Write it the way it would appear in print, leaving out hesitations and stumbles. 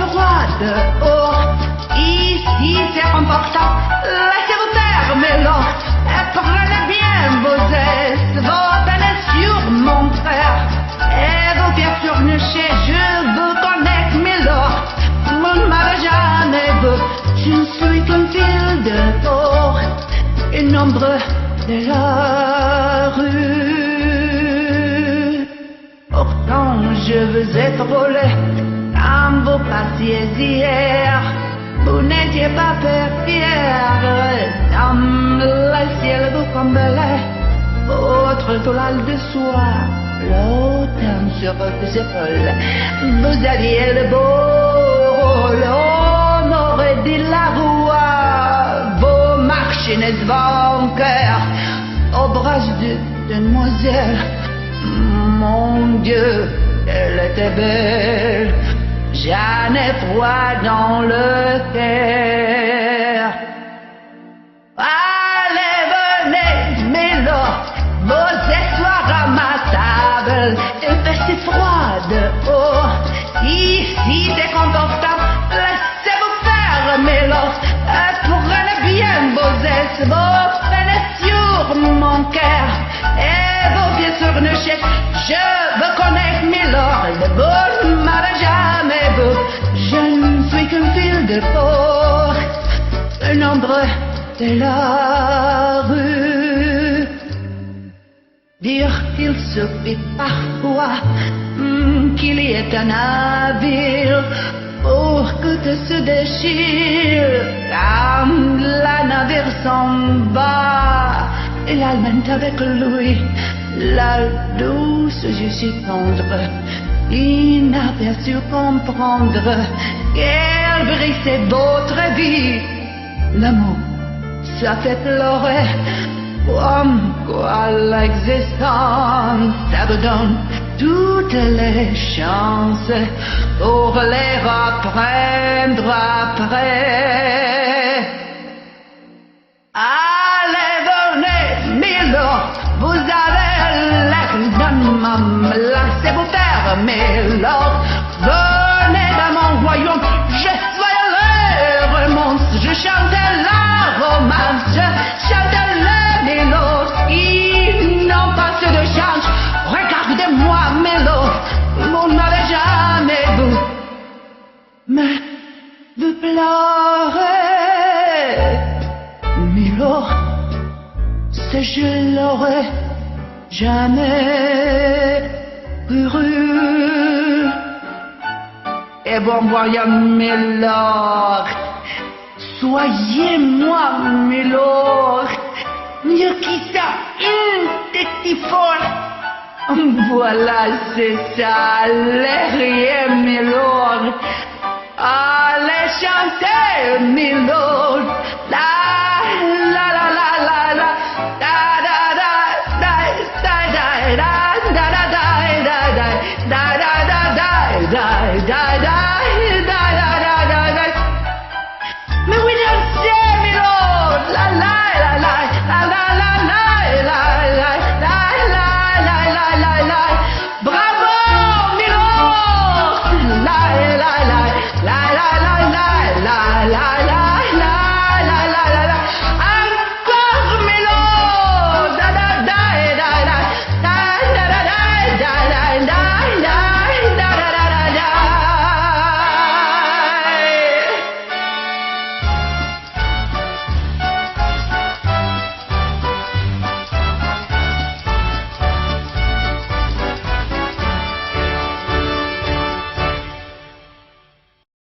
froide. Oh, ici c'est confortable. Laissez-vous faire, Mélo. Prenez bien vos aises, vos peines sur mon frère. Et vos pieds sur le chai, je vous connais, Mélo. Mon mal jamais vous. Je ne suis qu'un fil de peau, une ombre de la rue. Pourtant je vous ai frôlé quand vous passiez hier. Vous n'étiez pas fier, dans le ciel vous comblait votre toile de soie, l'automne sur vos épaules. Vous aviez le beau rôle, on aurait dit la voix, vos machines vainqueurs au bras de demoiselle. Mon Dieu, elle était belle. J'en ai froid dans le cœur. Allez, venez, Mélo, vos histoires à ma table. Il fait si froid dehors, ici c'est confortable. Laissez-vous faire, Mélo. Prenez bien vos ailes, vos peines sur mon cœur et vos pieds sur une chaise. Je veux connaître Mélo, le bon mariage. Je ne suis qu'un fil de peau, un ombre de la rue. Dire qu'il suffit parfois qu'il y ait un navire pour que tout se déchire. Quand la navire s'en va, il allumette avec lui la douce yeux si tendre. Il n'a pas su comprendre qu'elle brille c'est votre vie. L'amour, ça fait pleurer, comme quoi l'existence, ça vous donne toutes les chances pour les reprendre après. Allez, venez, Mélo, vous avez l'air d'un homme, laissez-vous faire. Mélo, venez dans mon royaume, je suis le romance, je chante la romance, je chante le Mélo, ils n'ont pas de chance, regardez-moi Mélo, vous n'avez jamais vu, mais vous pleurez, Mélo, c'est je l'aurais jamais cru. Et bon voyant Mélo, soyez-moi Mélo, mieux qui ça, une petite folle. Voilà, c'est ça, les rien Mélo. Allez chanter Mélo.